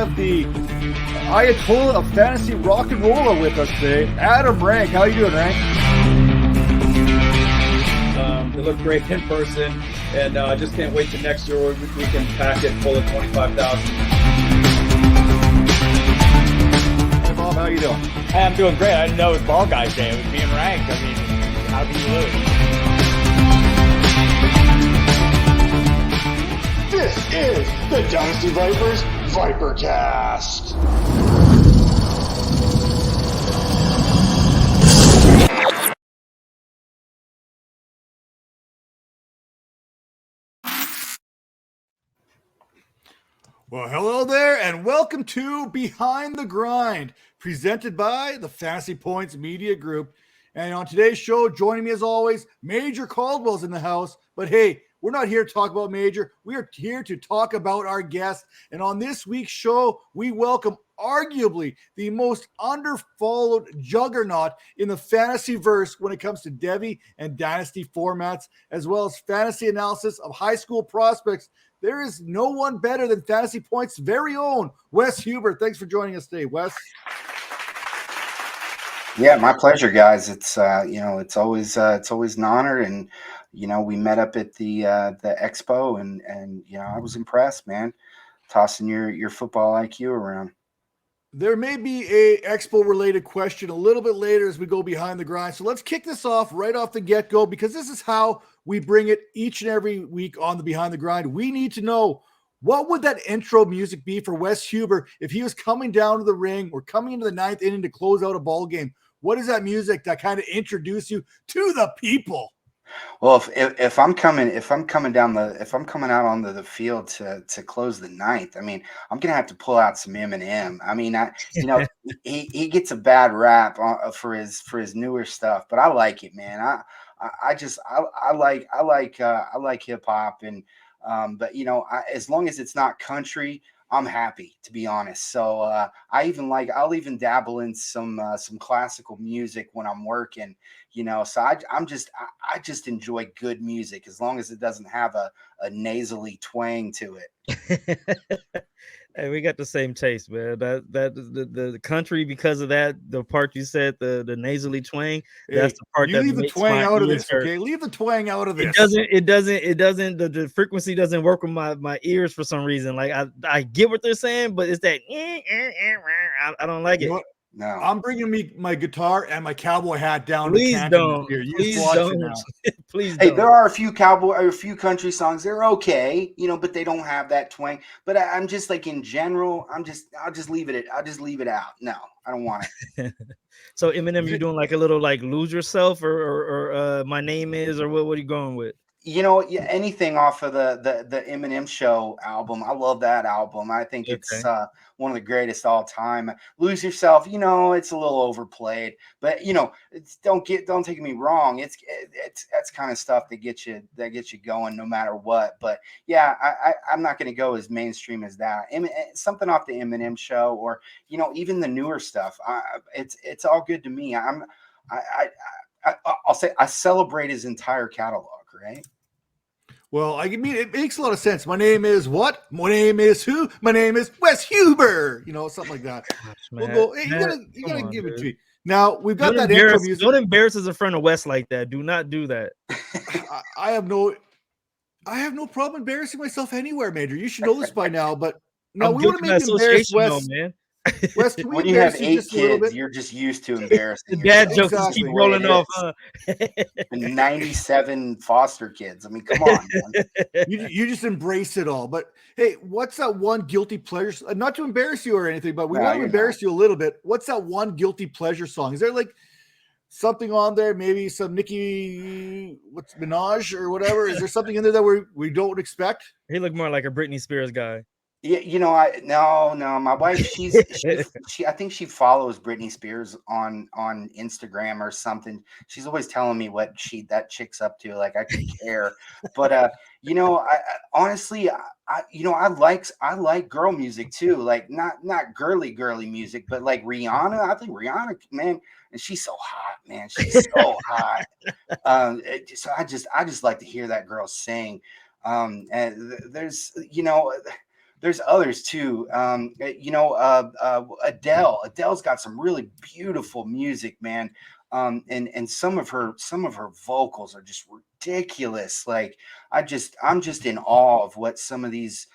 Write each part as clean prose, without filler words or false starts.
have the Ayatollah of fantasy rock and roller with us today, Adam Rank. How you doing, Rank? They look great in person, and I just can't wait till next year where we can pack it full of 25,000. Hey, Bob, how you doing? Hey, I'm doing great. I didn't know it was Ball Guys Day. It was being ranked. I mean, how do you lose? This is the Dynasty Vipers Vipercast. Well, hello there, and welcome to Behind the Grind, presented by the Fantasy Points Media Group. And on today's show, joining me as always, Major Caldwell's in the house. But hey, we're not here to talk about Major. We are here to talk about our guest. And on this week's show, we welcome arguably the most underfollowed juggernaut in the fantasy verse when it comes to Devy and Dynasty formats, as well as fantasy analysis of high school prospects. There is no one better than Fantasy Points' very own Wes Huber. Thanks for joining us today, Wes. Yeah, my pleasure, guys. It's it's always an honor, and we met up at the expo, and I was impressed, man. Tossing your football IQ around. There may be a expo related question a little bit later as we go behind the grind. So let's kick this off right off the get-go, because this is how we bring it each and every week on the Behind the Grind. We need to know, what would that intro music be for Wes Huber if he was coming down to the ring or coming into the ninth inning to close out a ball game? What is that music that kind of introduce you to the people? Well, if I'm coming out onto the field to close the ninth, I mean, I'm gonna have to pull out some Eminem. I mean, he gets a bad rap for his newer stuff, but I like it, man. I like hip hop, and but as long as it's not country, I'm happy, to be honest. So I'll even dabble in some classical music when I'm working, So I just enjoy good music as long as it doesn't have a nasally twang to it. Hey, we got the same taste, man. That the country, because of that, the part you said, the nasally twang, that's the part that leave the makes twang my out of ears this, hurt. okay? Leave the twang out of this. It doesn't. The frequency doesn't work with my ears for some reason. Like I get what they're saying, but it's that I don't like it. No, I'm bringing my guitar and my cowboy hat down Please to Canton don't. here. You Please just watch don't. it now. Please hey, don't. there are a few country songs. They're okay, but they don't have that twang. But I'm just like, in general, I'll just leave it out. No, I don't want it. So Eminem, you doing like a little like Lose Yourself or My Name Is, or what are you going with? Anything off of the Eminem Show album. I love that album. I think it's one of the greatest all time. Lose Yourself, it's a little overplayed, but don't take me wrong. It's that's kind of stuff that gets you going no matter what. But yeah, I'm not going to go as mainstream as that. Something off the Eminem Show, or even the newer stuff. It's all good to me. I'll say I celebrate his entire catalog. Right. Well, I mean, it makes a lot of sense. My name is what? My name is who? My name is Wes Huber. Something like that. Gosh, We'll man, go. Hey, you gotta give it to me. Now we've got that intro music. Don't embarrass us in front of Wes like that. Do not do that. I have no problem embarrassing myself anywhere, Major. You should know this by now. But now we want to make you embarrass Wes. Man. Wes, can we when you have embarrass you 8 just a little kids, bit? you're just used to embarrassing. The dad yourself. jokes just keep rolling off. Huh? 97 foster kids. I mean, come on, man. You just embrace it all. But hey, what's that one guilty pleasure? Not to embarrass you or anything, but we want to embarrass you a little bit. What's that one guilty pleasure song? Is there like something on there? Maybe some Nicki Minaj or whatever? Is there something in there that we don't expect? He looked more like a Britney Spears guy. Yeah, no. My wife, she I think she follows Britney Spears on Instagram or something. She's always telling me what that chick's up to. Like, I could care, but I honestly, I like girl music too. Like, not girly music, but like Rihanna. I think Rihanna, man, and she's so hot, man. She's so hot. So I just like to hear that girl sing. And there's there's others too. Adele. Adele's got some really beautiful music, man. And some of her vocals are just ridiculous. Like I'm just in awe of what some of these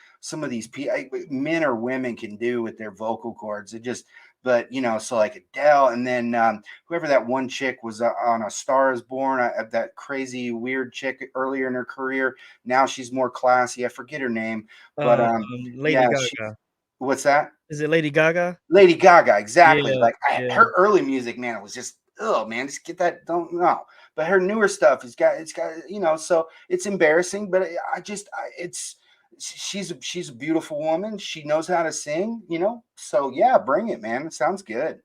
men or women can do with their vocal cords. It just, but so like Adele, and then whoever that one chick was on A Star Is Born, that crazy weird chick earlier in her career. Now she's more classy. I forget her name, but Lady yeah, Gaga. what's that? Is it Lady Gaga? Lady Gaga, exactly. Yeah, Like yeah. her early music, man, it was just, oh man, just get that. Don't know, but her newer stuff it's got. So it's embarrassing, but it's she's a beautiful woman. She knows how to sing. So yeah, bring it, man. It sounds good.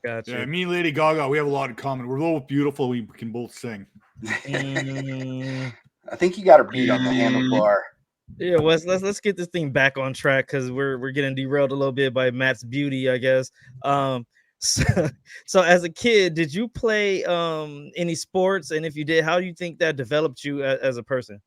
Yeah, Gotcha. me and Lady Gaga, we have a lot in common. We're both beautiful. We can both sing. Mm, I think you got her beat on the handlebar. yeah, Wes, let's get this thing back on track because we're getting derailed a little bit by Matt's beauty, I guess. So, so as a kid, did you play any sports? And if you did, how do you think that developed you as a person?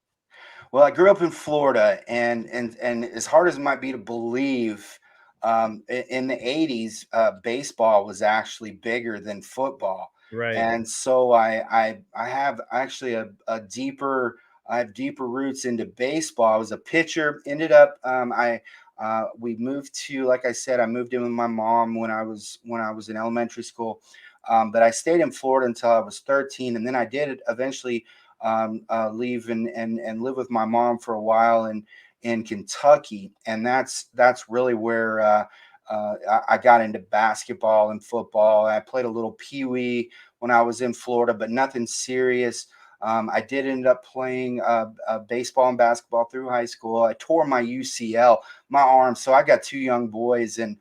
Well, I grew up in Florida, and as hard as it might be to believe, in the '80s, baseball was actually bigger than football, Right. and so I have actually a deeper I have deeper roots into baseball. I was a pitcher. Ended up I we moved to, like I said, I moved in with my mom when I was in elementary school, but I stayed in Florida until I was 13, and then I did eventually leave and live with my mom for a while in Kentucky, and that's really where I got into basketball and football. I played a little pee wee when I was in Florida, but nothing serious. I did end up playing baseball and basketball through high school. I tore my UCL, my arm, so I got two young boys, and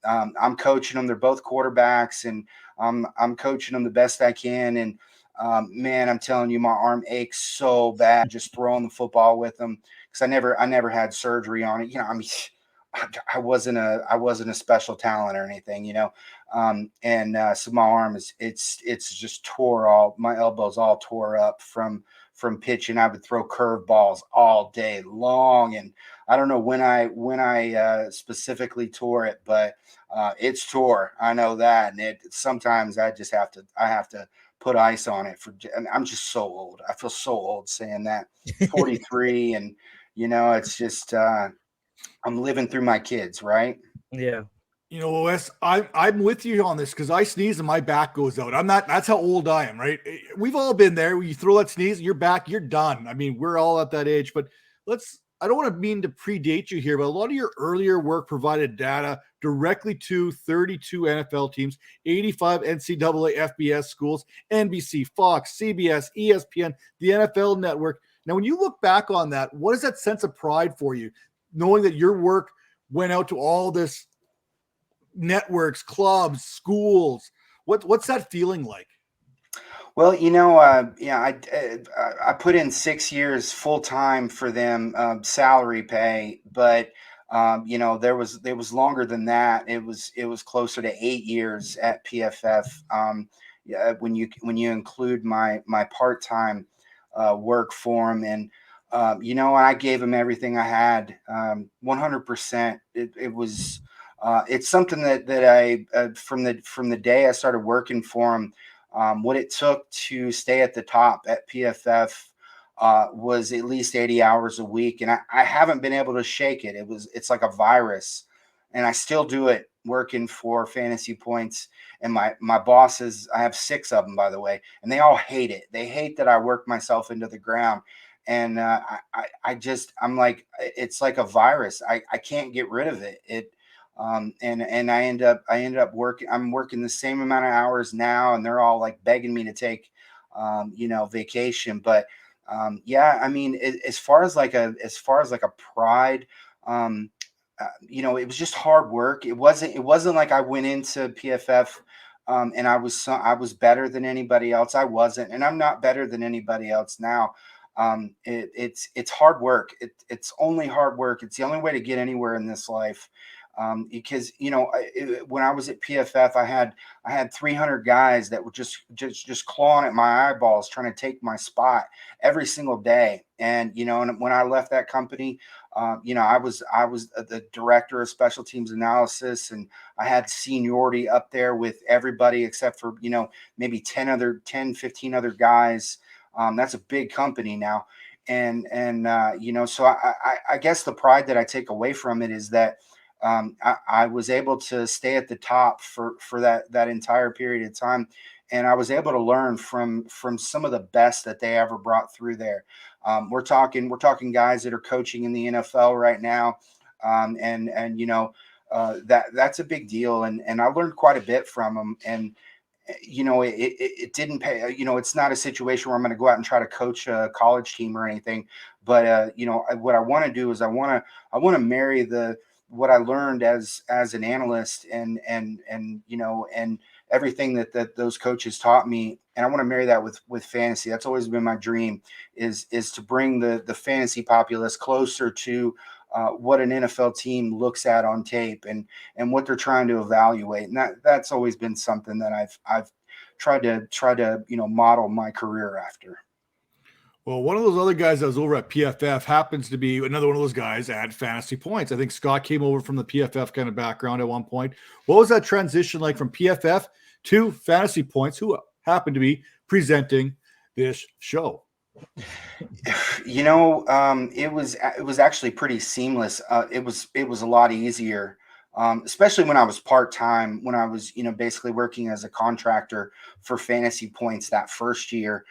I'm coaching them. They're both quarterbacks, and I'm coaching them the best I can. And man, I'm telling you, my arm aches so bad just throwing the football with them, because I never had surgery on it. I mean, I wasn't a special talent or anything. And so my arm it's just tore all my elbows all tore up from pitching. I would throw curveballs all day long, and I don't know when I specifically tore it, but it's tore. I know that, and sometimes I have to put ice on it and I'm just so old. I feel so old saying that. 43, and it's just I'm living through my kids, right? Yeah. Wes, I'm with you on this because I sneeze and my back goes out. I'm not. That's how old I am, right? We've all been there. You throw that sneeze, you're back, you're done. I mean, we're all at that age. But I don't want to mean to predate you here, but a lot of your earlier work provided data directly to 32 NFL teams, 85 NCAA FBS schools, NBC, Fox, CBS, ESPN, the NFL Network. Now, when you look back on that, what is that sense of pride for you, knowing that your work went out to all this networks, clubs, schools? What's that feeling like? Well, yeah, I put in 6 years full time for them, salary pay, but there was longer than that. It was closer to 8 years at PFF. Yeah, when you include my part time work for them, and I gave them everything I had, 100%. It was. It's something that I from the day I started working for them. What it took to stay at the top at PFF was at least 80 hours a week, and I haven't been able to shake it. It's like a virus, and I still do it working for Fantasy Points. And my bosses, I have 6 of them, by the way, and they all hate it. They hate that I work myself into the ground, and I'm like, it's like a virus. I can't get rid of it. And I end up working. I'm working the same amount of hours now, and they're all like begging me to take, vacation. But yeah, I mean, as far as like a pride, um, it was just hard work. It wasn't like I went into PFF. And I was better than anybody else. I wasn't, and I'm not better than anybody else now. It's hard work. It's only hard work. It's the only way to get anywhere in this life. Because when I was at PFF, I had 300 guys that were just clawing at my eyeballs, trying to take my spot every single day. And and when I left that company, I was the director of special teams analysis, and I had seniority up there with everybody except for maybe 15 other guys. That's a big company now. And so I guess the pride that I take away from it is that I was able to stay at the top for that entire period of time, and I was able to learn from some of the best that they ever brought through there. We're talking guys that are coaching in the NFL right now, and that's a big deal, and I learned quite a bit from them. And it didn't pay. It's not a situation where I'm going to go out and try to coach a college team or anything. But what I want to do is I want to marry what I learned as an analyst and everything that those coaches taught me, and I want to marry that with fantasy. That's always been my dream, is to bring the fantasy populace closer to what an NFL team looks at on tape and what they're trying to evaluate. And that's always been something that I've tried to model my career after. Well, one of those other guys that was over at PFF happens to be another one of those guys at Fantasy Points. I think Scott came over from the PFF kind of background at one point. What was that transition like from PFF to Fantasy Points, who happened to be presenting this show? It was actually pretty seamless. It was a lot easier, especially when I was part-time, when I was basically working as a contractor for Fantasy Points that first year.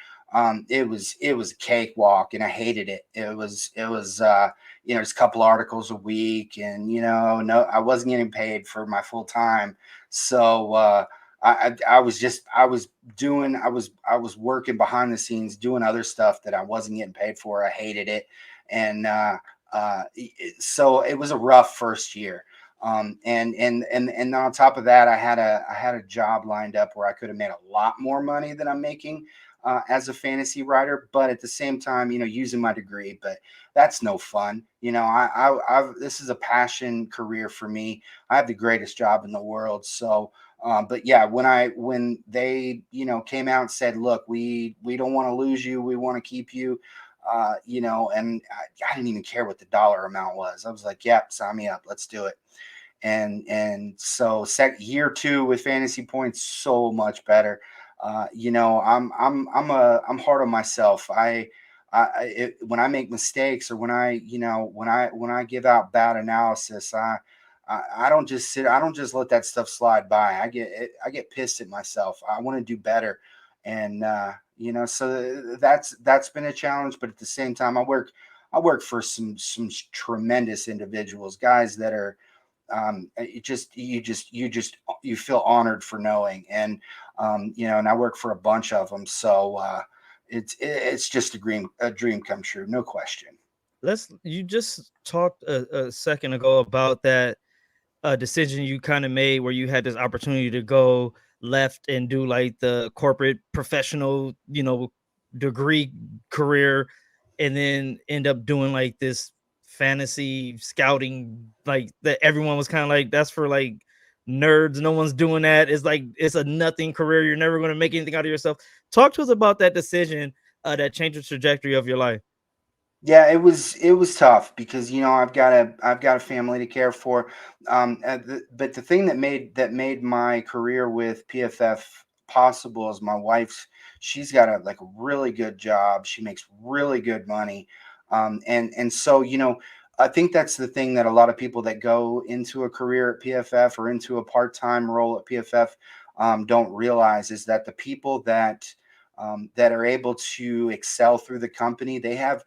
It was a cakewalk, and I hated it. It was just a couple articles a week, and no, I wasn't getting paid for my full time. So I was working behind the scenes doing other stuff that I wasn't getting paid for. I hated it. And so it was a rough first year. And on top of that, I had a job lined up where I could have made a lot more money than I'm making as a fantasy writer, but at the same time, using my degree. But that's no fun. This is a passion career for me. I have the greatest job in the world. So, but yeah, when they came out and said, look, we don't want to lose you, we want to keep you, and I didn't even care what the dollar amount was. I was like, yep, sign me up, let's do it. And so year 2 with Fantasy Points, so much better. I'm hard on myself. When I make mistakes, or when I give out bad analysis, I don't just let that stuff slide by. I get pissed at myself. I want to do better. And so that's been a challenge, but at the same time, I work for some tremendous individuals, guys that are you feel honored for knowing. And and I work for a bunch of them. So it's just a dream come true, no question. You just talked a second ago about that decision you kind of made where you had this opportunity to go left and do like the corporate professional, degree career, and then end up doing like this fantasy scouting, like that everyone was kind of like, that's for like nerds, no one's doing that. It's like, it's a nothing career, you're never going to make anything out of yourself. Talk to us about that decision that changed the trajectory of your life. Yeah, it was tough because I've got a family to care for. But the thing that made my career with PFF possible is my wife's. She's got a really good job. She makes really good money, and so I think that's the thing that a lot of people that go into a career at PFF or into a part-time role at PFF don't realize, is that the people that are able to excel through the company, they have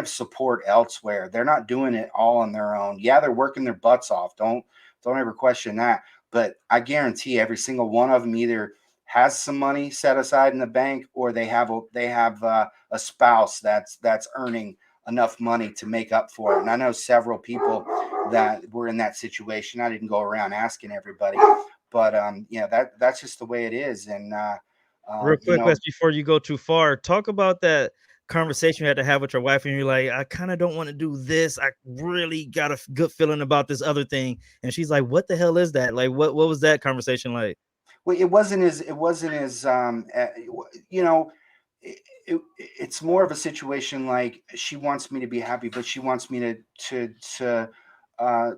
support elsewhere. They're not doing it all on their own. Yeah, they're working their butts off. Don't ever question that. But I guarantee every single one of them either has some money set aside in the bank, or they have a spouse that's earning enough money to make up for it. And I know several people that were in that situation. I didn't go around asking everybody, but that's just the way it is. And Real quick, Wes, before you go too far, talk about that conversation you had to have with your wife, and you're like, I kind of don't want to do this. I really got a good feeling about this other thing. And she's like, what the hell is that? Like, what was that conversation like? Well, it wasn't as you know, it's more of a situation like she wants me to be happy, but she wants me to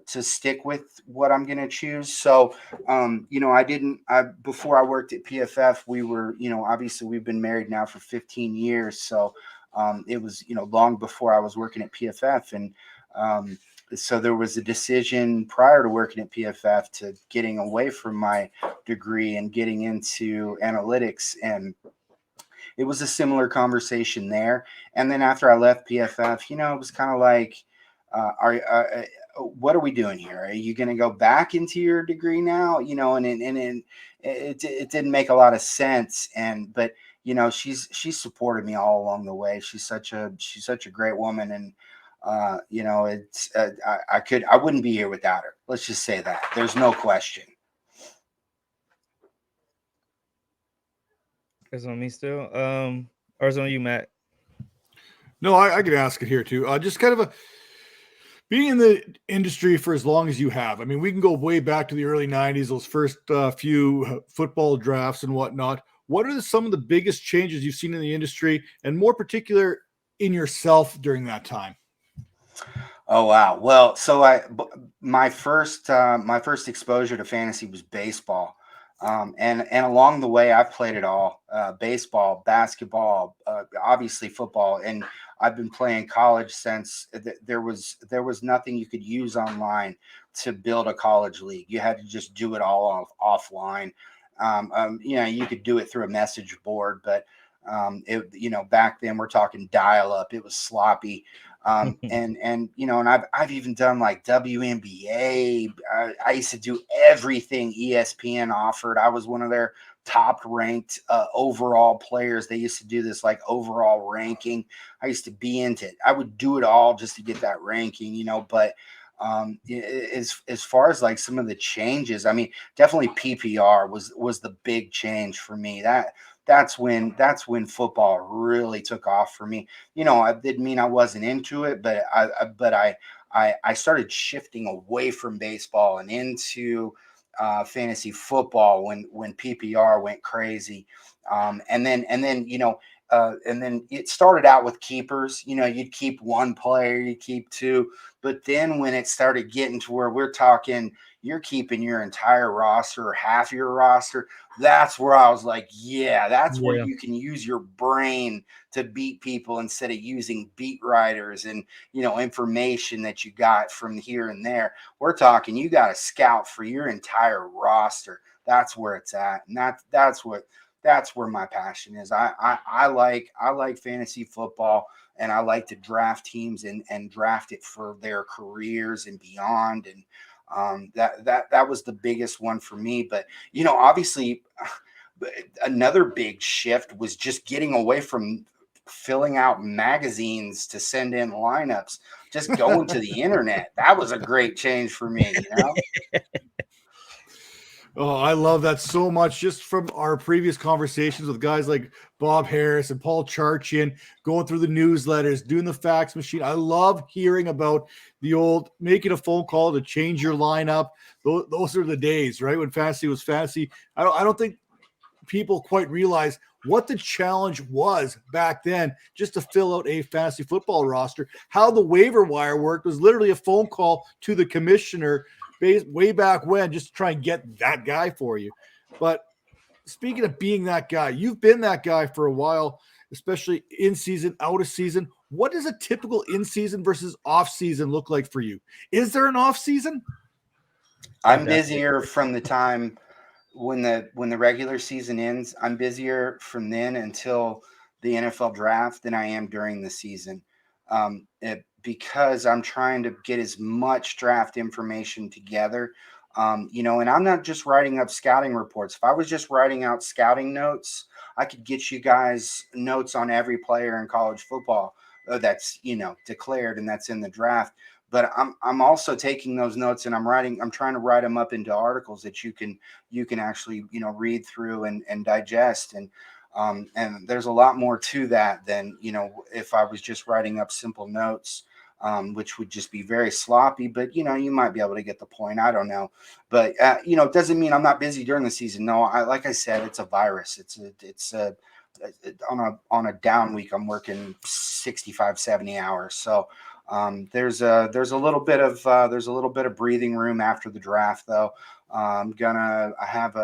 stick with what I'm going to choose. So, I didn't. Before I worked at PFF, we were, obviously we've been married now for 15 years. So, it was, long before I was working at PFF, and so there was a decision prior to working at PFF to getting away from my degree and getting into analytics, and it was a similar conversation there. And then after I left PFF, it was kind of like, what are we doing here? Are you going to go back into your degree now? And it didn't make a lot of sense. But she's supported me all along the way. She's such a great woman, and I wouldn't be here without her. Let's just say that. There's no question. It's on me still. Or it's on you, Matt. No, I could ask it here too. Just kind of being in the industry for as long as you have. I mean, we can go way back to the early 90s, those first few football drafts and whatnot. What are some of the biggest changes you've seen in the industry, and more particular in yourself during that time? Oh wow! Well, so my first exposure to fantasy was baseball, and along the way I've played it all: baseball, basketball, obviously football, and I've been playing college since there was nothing you could use online to build a college league. You had to just do it all offline. You could do it through a message board, but back then we're talking dial up. It was sloppy. And I've even done like WNBA. I used to do everything ESPN offered. I was one of their top ranked overall players. They used to do this like overall ranking. I used to be into it. I would do it all just to get that ranking, but as far as like some of the changes, I mean, definitely PPR was the big change for me. That's when football really took off for me. I didn't mean I wasn't into it, but I started shifting away from baseball and into fantasy football when PPR went crazy. And then it started out with keepers. You'd keep one player, you keep two, but then when it started getting to where we're talking, you're keeping your entire roster or half your roster, that's where I was like, yeah, that's where you can use your brain to beat people instead of using beat writers and, information that you got from here and there. We're talking, you got to scout for your entire roster. That's where it's at. And that's where my passion is. I like fantasy football, and I like to draft teams and draft it for their careers and beyond. And that was the biggest one for me. But obviously, another big shift was just getting away from filling out magazines to send in lineups, just going to the internet. That was a great change for me. Oh, I love that so much. Just from our previous conversations with guys like Bob Harris and Paul Charchian, going through the newsletters, doing the fax machine. I love hearing about the old making a phone call to change your lineup. Those are the days, right? When fantasy was fantasy. I don't think people quite realize what the challenge was back then just to fill out a fantasy football roster. How the waiver wire worked was literally a phone call to the commissioner way back when, just to try and get that guy for you. But speaking of being that guy, you've been that guy for a while, especially in season, out of season. What does a typical in season versus off season look like for you? Is there an off season? I'm busier from the time when the regular season ends. I'm busier from then until the NFL draft than I am during the season. Because I'm trying to get as much draft information together. And I'm not just writing up scouting reports. If I was just writing out scouting notes, I could get you guys notes on every player in college football that's declared and that's in the draft. But I'm also taking those notes and I'm trying to write them up into articles that you can actually read through and digest. And And there's a lot more to that than, if I was just writing up simple notes, which would just be very sloppy, but you might be able to get the point. I don't know, but it doesn't mean I'm not busy during the season. No, like I said, it's a virus. On a down week, I'm working 65, 70 hours. So there's a little bit of breathing room after the draft, though. I have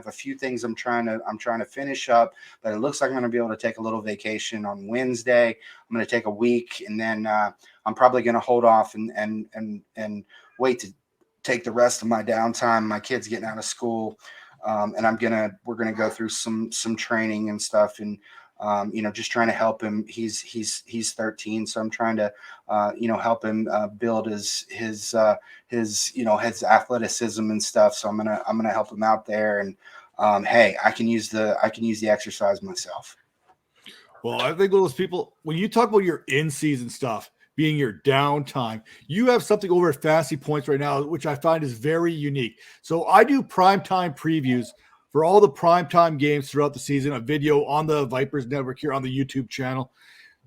a few things I'm trying to finish up, but it looks like I'm going to be able to take a little vacation on Wednesday. I'm going to take a week, and then I'm probably going to hold off and wait to take the rest of my downtime. My kid's getting out of school, and we're gonna go through some training and stuff, and just trying to help him. He's 13, so I'm trying to help him build his athleticism and stuff. So I'm gonna help him out there, and hey, I can use the exercise myself. Well, I think those people, when you talk about your in-season stuff being your downtime, you have something over at Fantasy Points right now, which I find is very unique. So I do primetime previews for all the primetime games throughout the season, a video on the Vipers Network here on the YouTube channel,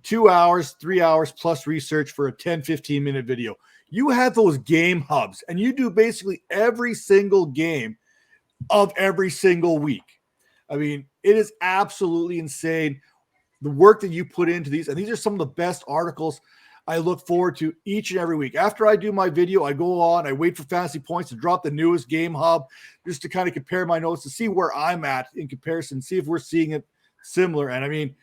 2 hours, 3 hours plus research for a 10, 15-minute video. You have those game hubs, and you do basically every single game of every single week. I mean, it is absolutely insane the work that you put into these, and these are some of the best articles I look forward to each and every week. After I do my video, I go on, I wait for Fantasy Points to drop the newest game hub just to kind of compare my notes to see where I'm at in comparison, see if we're seeing it similar. And I mean,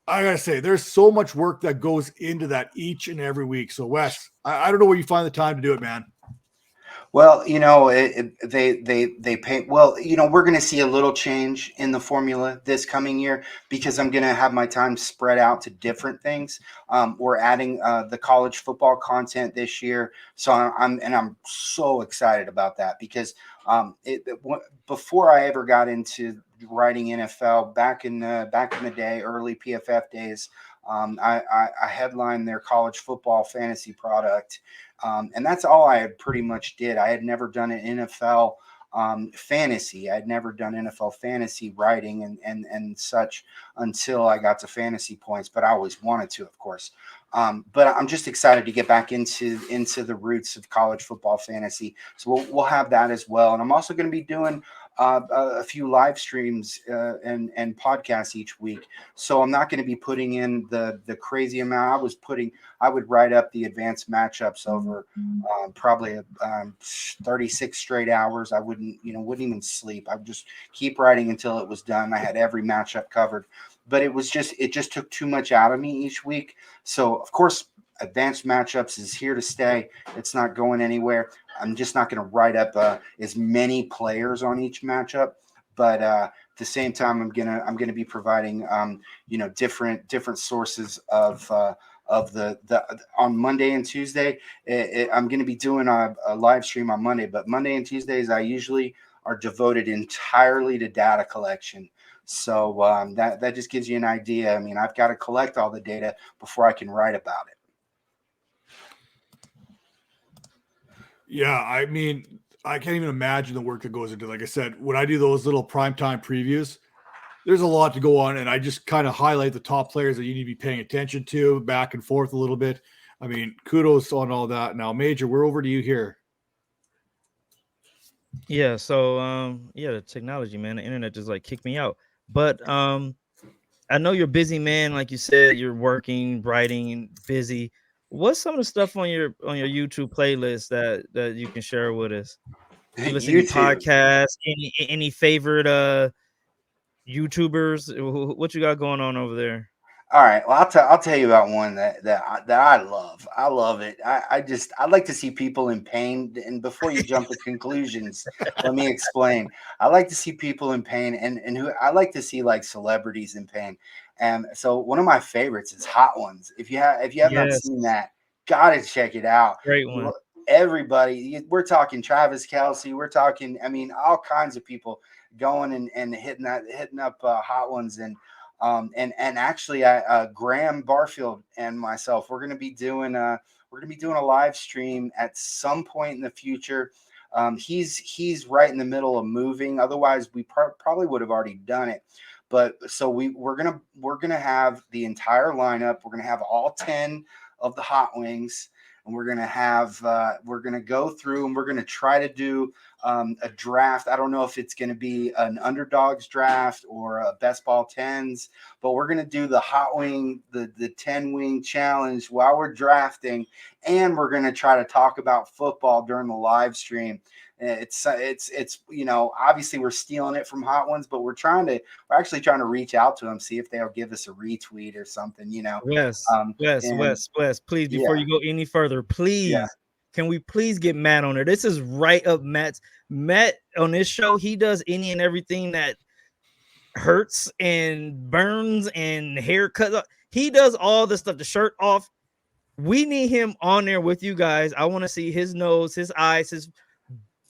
I gotta say, there's so much work that goes into that each and every week. So Wes, I don't know where you find the time to do it, man. Well, they paint well. We're going to see a little change in the formula this coming year because I'm going to have my time spread out to different things. We're adding the college football content this year, so I'm so excited about that because before I ever got into writing NFL back in the day, early PFF days, I headlined their college football fantasy product. And that's all I had pretty much did. I had never done an NFL fantasy. I had never done NFL fantasy writing and such until I got to Fantasy Points, but I always wanted to, of course. But I'm just excited to get back into the roots of college football fantasy. So we'll have that as well. And I'm also going to be doing a few live streams and podcasts each week. So I'm not going to be putting in the crazy amount. I would write up the advanced matchups over probably 36 straight hours. I wouldn't even sleep. I would just keep writing until it was done. I had every matchup covered, but it just took too much out of me each week. So of course, advanced matchups is here to stay. It's not going anywhere. I'm just not going to write up as many players on each matchup, but at the same time, I'm gonna be providing different sources of the on Monday and Tuesday. I'm going to be doing a live stream on Monday, but Monday and Tuesdays I usually are devoted entirely to data collection. So that just gives you an idea. I mean, I've got to collect all the data before I can write about it. Yeah, I mean, I can't even imagine the work that goes into, like I said, when I do those little primetime previews, there's a lot to go on, and I just kind of highlight the top players that you need to be paying attention to back and forth a little bit. I mean, kudos on all that. Now, Major, we're over to you here. Yeah, so the technology, man, the internet just like kicked me out. But I know you're busy, man. Like you said, you're working, writing, busy. What's some of the stuff on your YouTube playlist that you can share with us? You listen to podcasts? Any favorite YouTubers? What you got going on over there? All right. Well, I'll tell you about one that I love. I love it. I like to see people in pain. And before you jump to conclusions, let me explain. I like to see people in pain, and who I like to see like celebrities in pain. And so one of my favorites is Hot Ones. If you have not Yes, seen that, gotta check it out. great one. Everybody, we're talking Travis Kelce. We're talking, I mean, all kinds of people going and hitting up Hot Ones and actually, Graham Barfield and myself, we're going to be doing a live stream at some point in the future. He's right in the middle of moving. Otherwise, we probably would have already done it. But so we're gonna have the entire lineup. We're gonna have all 10 of the hot wings, and we're gonna go through and we're gonna try to do a draft. I don't know if it's gonna be an underdogs draft or a best ball tens, but we're gonna do the hot wing, the 10 wing challenge while we're drafting, and we're gonna try to talk about football during the live stream. It's obviously we're stealing it from Hot Ones, but we're actually trying to reach out to them, see if they'll give us a retweet or something, Wes, and please, before yeah, you go any further, please, can we please get Matt on there? This is right up Matt on this show. He does any and everything that hurts and burns and haircuts. He does all the stuff, the shirt off. We need him on there with you guys. I want to see his nose, his eyes, his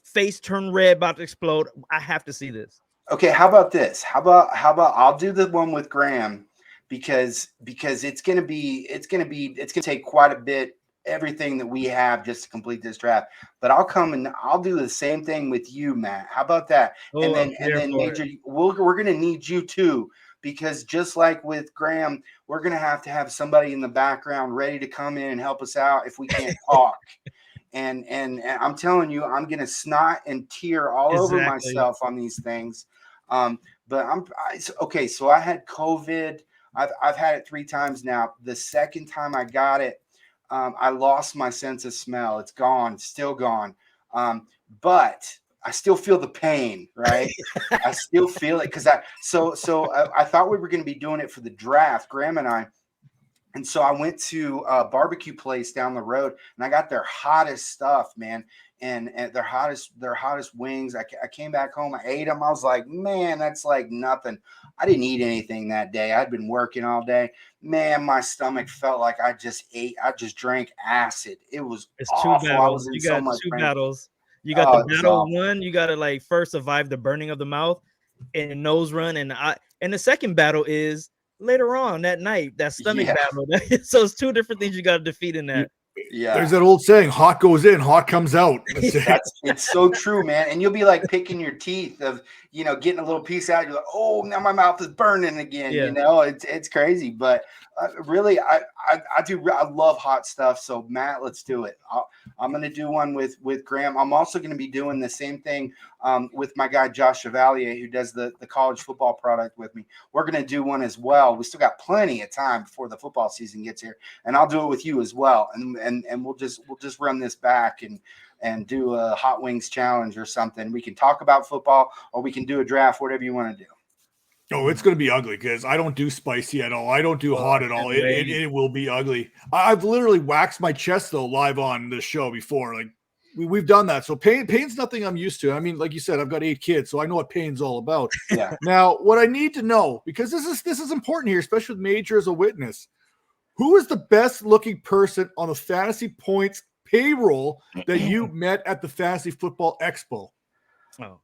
face turn red, about to explode. I have to see this. Okay, how about this? How about I'll do the one with Graham because it's gonna take quite a bit, everything that we have just to complete this draft. But I'll come and I'll do the same thing with you, Matt. How about that? Oh, and then Major, we're gonna need you too, because just like with Graham, we're gonna have to have somebody in the background ready to come in and help us out if we can't talk. And I'm telling you, I'm gonna snot and tear all over myself on these things. Okay. So I had COVID. I've had it 3 times now. The second time I got it, I lost my sense of smell. It's gone, still gone. But I still feel the pain, right? I still feel it because I thought we were going to be doing it for the draft, Graham and I. And so I went to a barbecue place down the road, and I got their hottest stuff, man, and their hottest wings. I came back home, I ate them. I was like, man, that's like nothing. I didn't eat anything that day. I'd been working all day. Man, my stomach felt like I just drank acid. It's awful. 2 battles. You got 2 battles. You got the battle one. You got to like first survive the burning of the mouth and the nose run, and the second battle is later on that night, that stomach battle. So it's 2 different things you got to defeat in that. Yeah, there's that old saying, hot goes in, hot comes out. It's so true, man. And you'll be like picking your teeth of getting a little piece out. You're like, oh, now my mouth is burning again. It's crazy. But really, I love hot stuff. So Matt, let's do it. I'm going to do one with Graham. I'm also going to be doing the same thing with my guy Josh Chevalier, who does the college football product with me. We're going to do one as well. We still got plenty of time before the football season gets here, and I'll do it with you as well. And we'll just run this back and do a hot wings challenge or something. We can talk about football, or we can do a draft, whatever you want to do. Oh, it's going to be ugly because I don't do spicy at all. I don't do hot at all. It will be ugly. I've literally waxed my chest though live on the show before. Like we've done that. So pain's nothing I'm used to. I mean, like you said, I've got 8 kids, so I know what pain's all about. Yeah. Now, what I need to know, because this is important here, especially with Major as a witness, who is the best looking person on the Fantasy Points payroll that you met at the Fantasy Football Expo? Oh.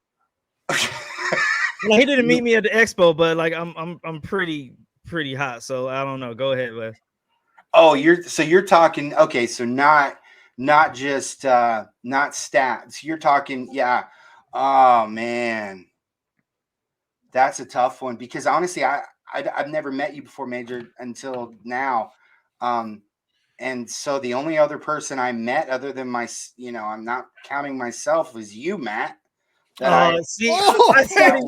Well, he didn't meet me at the expo, but like I'm pretty hot, so I don't know. Go ahead, Wes. Oh, you're talking, okay, so not just not stats. You're talking, yeah. Oh man. That's a tough one because honestly, I've never met you before, Major, until now. And so the only other person I met other than I'm not counting myself, was you, Matt. Thank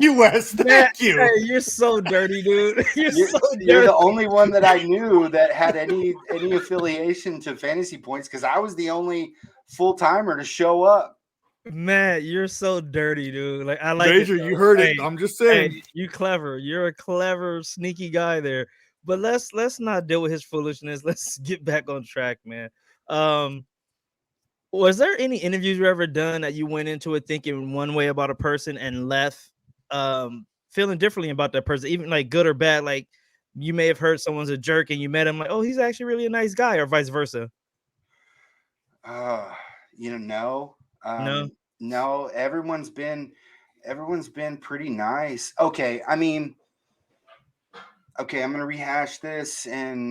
you, Wes. Thank you. Hey, you're so dirty, dude. You're so dirty. You're the only one that I knew that had any affiliation to Fantasy Points, because I was the only full timer to show up. Matt, you're so dirty, dude. Like I like Major, you heard it. I'm just saying. Hey, you clever. You're a clever, sneaky guy there. But let's not deal with his foolishness. Let's get back on track, man. Was there any interviews you ever done that you went into it thinking one way about a person and left feeling differently about that person, even like good or bad? Like you may have heard someone's a jerk and you met him like, oh, he's actually really a nice guy, or vice versa. No, everyone's been pretty nice. Okay, I mean, I'm gonna rehash this, and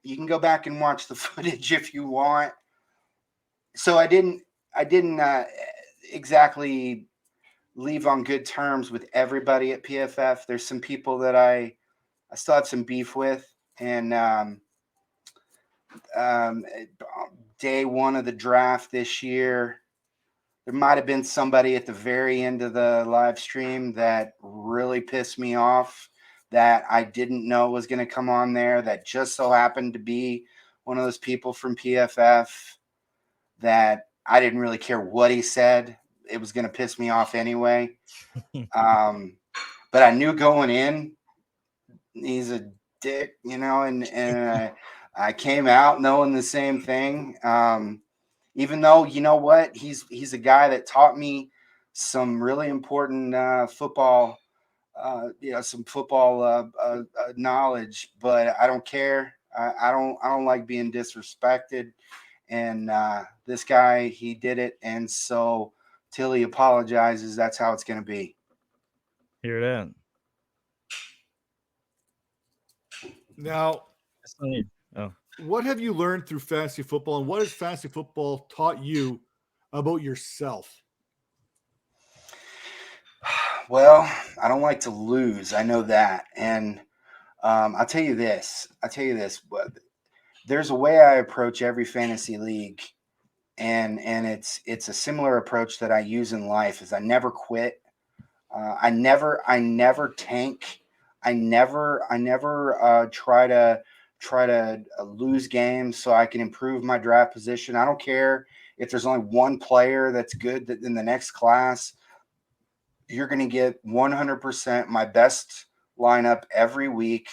you can go back and watch the footage if you want. So I didn't exactly leave on good terms with everybody at PFF. There's some people that I still have some beef with, and um, day one of the draft this year, there might have been somebody at the very end of the live stream that really pissed me off that I didn't know was going to come on there, that just so happened to be one of those people from PFF that I didn't really care what he said. It was going to piss me off anyway. But I knew going in, he's a dick, and I came out knowing the same thing. Even though, you know what, he's a guy that taught me some really important football, some football knowledge. But I don't care. I don't like being disrespected. And this guy, he did it, and so till he apologizes, that's how it's going to be. Hear that? Now, Oh, what have you learned through fantasy football, and what has fantasy football taught you about yourself? Well, I don't like to lose. I know that. And I'll tell you this. There's a way I approach every fantasy league, and it's a similar approach that I use in life. Is I never quit. I never tank. I never try to lose games so I can improve my draft position. I don't care if there's only one player that's good in the next class. You're going to get 100% my best lineup every week.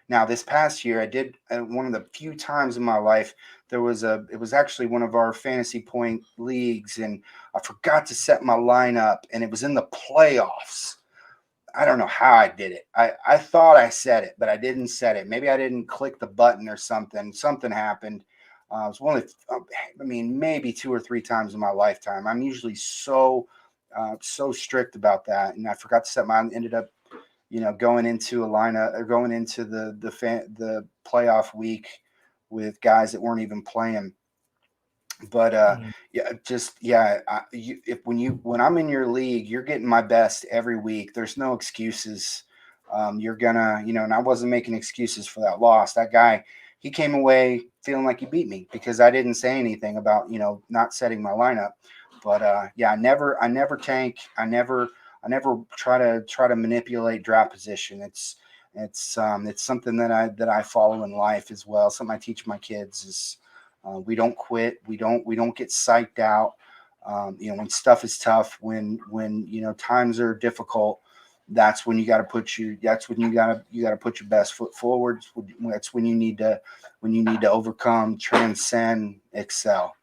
Now, this past year, I did one of the few times in my life it was actually one of our fantasy point leagues, and I forgot to set my lineup, and it was in the playoffs. I don't know how I did it. I thought I set it, but I didn't set it. Maybe I didn't click the button or something. Something happened. It was one of, maybe 2 or 3 times in my lifetime. I'm usually so strict about that, and I forgot to set mine. Ended up, going into a lineup or going into the playoff week with guys that weren't even playing. But when I'm in your league, you're getting my best every week. There's no excuses. You're gonna, and I wasn't making excuses for that loss. That guy, he came away feeling like he beat me because I didn't say anything about, not setting my lineup. But I never tank. I never try to manipulate draft position. It's something that I follow in life as well. Something I teach my kids is we don't quit. We don't get psyched out. When stuff is tough, when times are difficult, that's when you got to put your best foot forward. That's when you need to overcome, transcend, excel.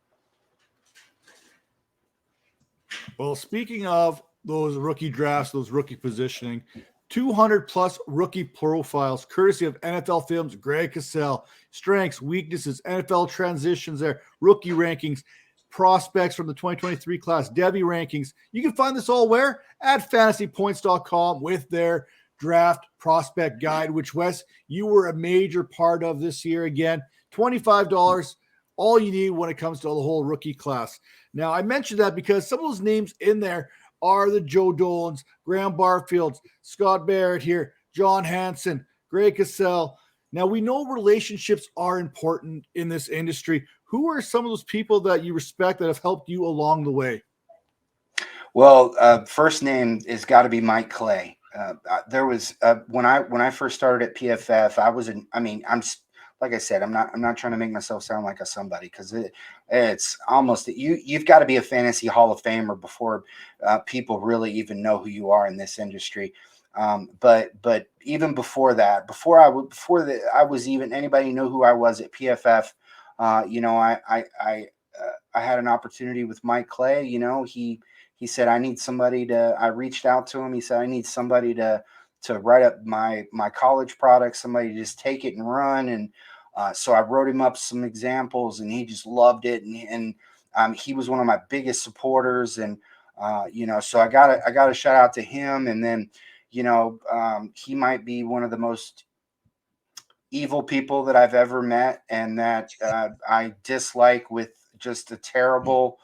Well, speaking of those rookie drafts, those rookie positioning, 200 plus rookie profiles, courtesy of NFL Films, Greg Cassell, strengths, weaknesses, NFL transitions there, rookie rankings, prospects from the 2023 class, Devy rankings. You can find this all where? At fantasypoints.com with their draft prospect guide, which, Wes, you were a major part of this year. Again, $25, all you need when it comes to the whole rookie class. Now, I mentioned that because some of those names in there are the Joe Dolans, Graham Barfields, Scott Barrett here, John Hansen, Greg Cassell. Now, we know relationships are important in this industry. Who are some of those people that you respect that have helped you along the way? Well, first name has got to be Mike Clay. There was when I first started at PFF, I'm like I said, I'm not trying to make myself sound like a somebody, because it's almost you've got to be a fantasy Hall of Famer before people really even know who you are in this industry. But even before that, before I was even anybody knew who I was at PFF, I had an opportunity with Mike Clay. He said, I need somebody to. I reached out to him. He said, I need somebody to write up my college product, somebody to just take it and run. And so I wrote him up some examples, and he just loved it. And he was one of my biggest supporters. And so I got a shout out to him. And then he might be one of the most evil people that I've ever met, and that I dislike with just a terrible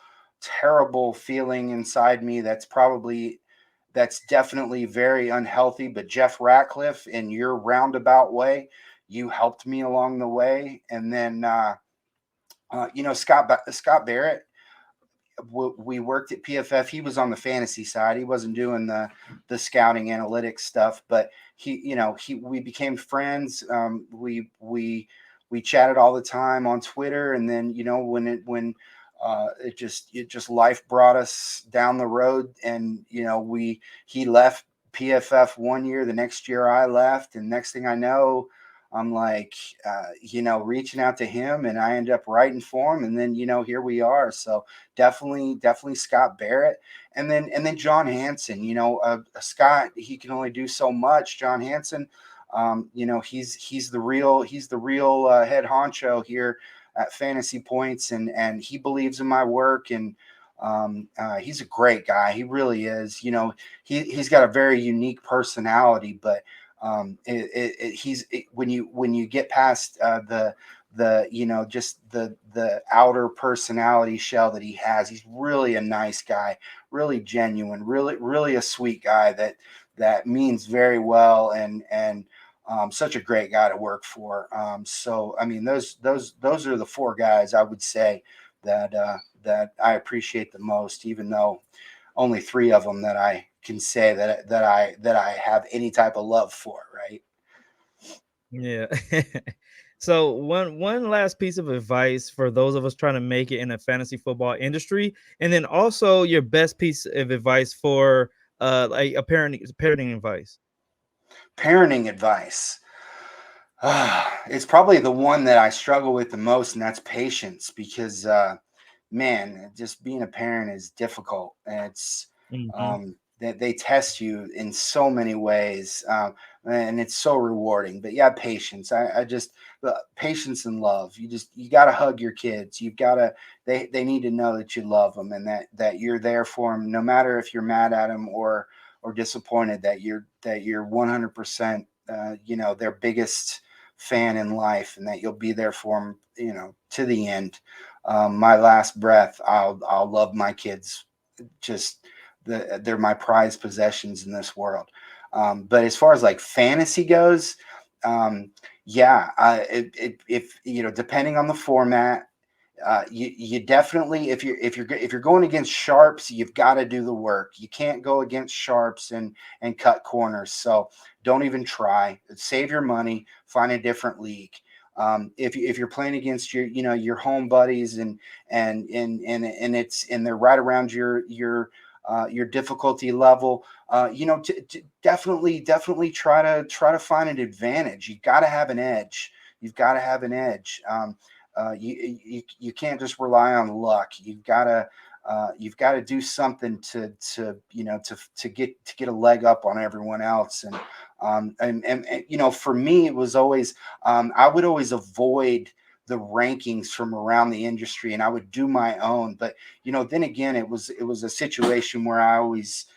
feeling inside me. That's probably that's definitely very unhealthy. But Jeff Ratcliffe, in your roundabout way, you helped me along the way. And then, Scott Barrett, we worked at PFF. He was on the fantasy side. He wasn't doing the scouting analytics stuff, but we became friends. We chatted all the time on Twitter, and then when it just life brought us down the road, and he left PFF one year. The next year I left, and next thing I know, I'm like, reaching out to him, and I end up writing for him, and then here we are. So definitely Scott Barrett, and then John Hanson. Scott, he can only do so much. John Hanson, he's the real head honcho here at Fantasy Points, and he believes in my work, and he's a great guy. He really is. He's got a very unique personality, but when you get past just the outer personality shell that he has, he's really a nice guy, really genuine, really a sweet guy that means very well, and such a great guy to work for. So I mean, those are the four guys I would say that I appreciate the most, even though only three of them that I can say that I have any type of love for, right? Yeah. So one last piece of advice for those of us trying to make it in the fantasy football industry, and then also your best piece of advice for like a parenting advice. Parenting advice. It's probably the one that I struggle with the most, and that's patience, because man, just being a parent is difficult. It's Mhm. that they test you in so many ways, and it's so rewarding. But yeah, patience. I just patience and love. You got to hug your kids. You've got to. They need to know that you love them, and that you're there for them, no matter if you're mad at them or disappointed. That you're 100%. Their biggest fan in life, and that you'll be there for them. To the end. My last breath, I'll love my kids. Just they're my prized possessions in this world. But as far as like fantasy goes, yeah, if depending on the format, you definitely, if you're going against sharps, you've got to do the work. You can't go against sharps and cut corners. So don't even try. Save your money. Find a different league. If you're playing against your home buddies and they're right around your difficulty level, definitely try to find an advantage. You've got to have an edge. You've got to have an edge. You can't just rely on luck. You've got to do something to get a leg up on everyone else. And for me, it was always I would always avoid the rankings from around the industry, and I would do my own. But then again, it was a situation where I always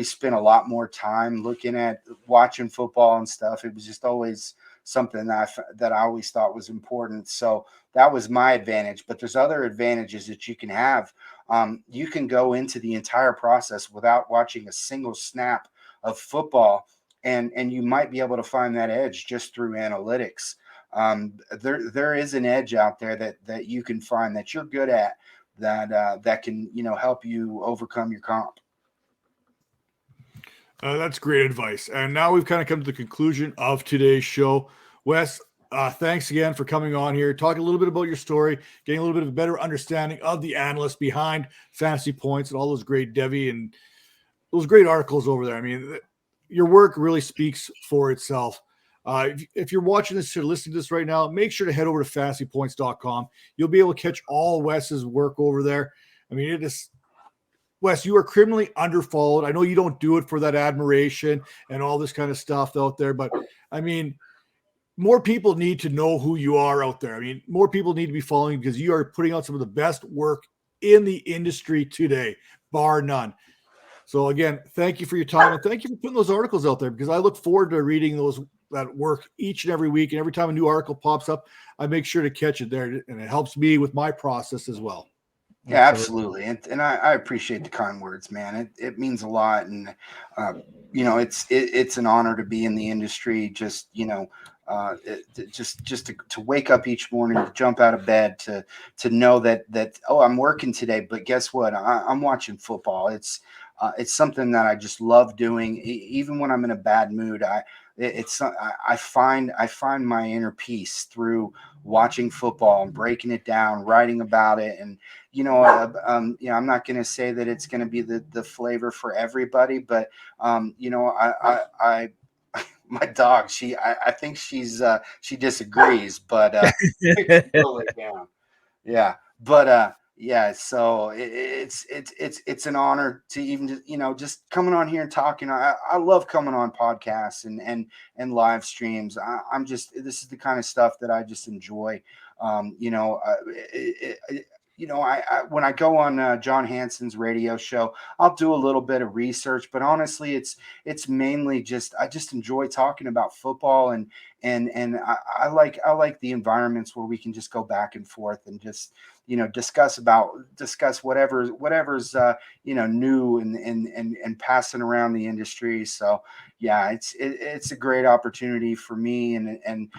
spent a lot more time looking at watching football and stuff. It was just always something that I always thought was important. So that was my advantage. But there's other advantages that you can have. You can go into the entire process without watching a single snap of football, and you might be able to find that edge just through analytics. There is an edge out there that you can find that you're good at, that can help you overcome your comp. That's great advice. And now we've kind of come to the conclusion of today's show. Wes, thanks again for coming on here, talking a little bit about your story, getting a little bit of a better understanding of the analysts behind Fantasy Points and all those great Devi and those great articles over there. I mean, your work really speaks for itself. If you're watching this or listening to this right now, make sure to head over to fantasypoints.com. You'll be able to catch all Wes's work over there. I mean, it is Wes, you are criminally underfollowed. I know you don't do it for that admiration and all this kind of stuff out there, but I mean, more people need to know who you are out there. I mean, more people need to be following because you are putting out some of the best work in the industry today, bar none. So again, thank you for your time, and thank you for putting those articles out there, because I look forward to reading that work each and every week. And every time a new article pops up, I make sure to catch it there, and it helps me with my process as well. Yeah, absolutely. And I appreciate the kind words, man. It means a lot. And, it's an honor to be in the industry. Just, just to wake up each morning, to jump out of bed, to know that, oh, I'm working today, but guess what? I'm watching football. It's something that I just love doing. Even when I'm in a bad mood, I find my inner peace through watching football and breaking it down, writing about it. And I'm not going to say that it's going to be the flavor for everybody, but I my dog, I think she disagrees, but slow it down. Yeah, but yeah, so it's an honor to even just coming on here and talking. I love coming on podcasts and live streams. I'm just, this is the kind of stuff that I just enjoy. When I go on John Hanson's radio show, I'll do a little bit of research, but honestly, it's mainly just, I just enjoy talking about football, and I like the environments where we can just go back and forth and just discuss whatever's new and passing around the industry. So yeah, it's a great opportunity for me, and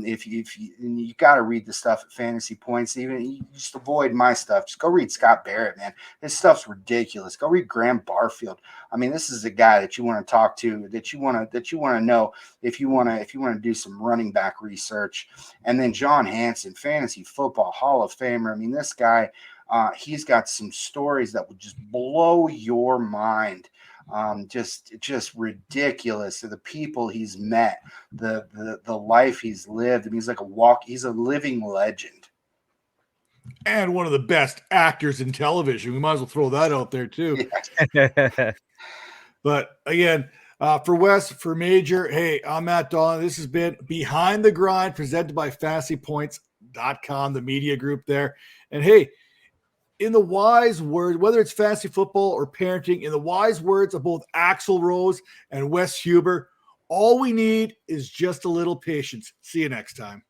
if you got to read the stuff at Fantasy Points, even you just avoid my stuff. Just go read Scott Barrett, man. His stuff's ridiculous. Go read Graham Barfield. I mean, this is a guy that you want to talk to, that you want to know if you want to do some running back research. And then John Hanson, Fantasy Football Hall of Famer. I mean, this guy, he's got some stories that would just blow your mind. Just ridiculous. The people he's met, the life he's lived. I mean, he's a living legend. And one of the best actors in television. We might as well throw that out there too. Yeah. But again, for Wes, for Major, hey, I'm Matt Donnelly. This has been Behind the Grind, presented by FantasyPoints.com, the media group there. And hey, in the wise words, whether it's fantasy football or parenting, in the wise words of both Axl Rose and Wes Huber, all we need is just a little patience. See you next time.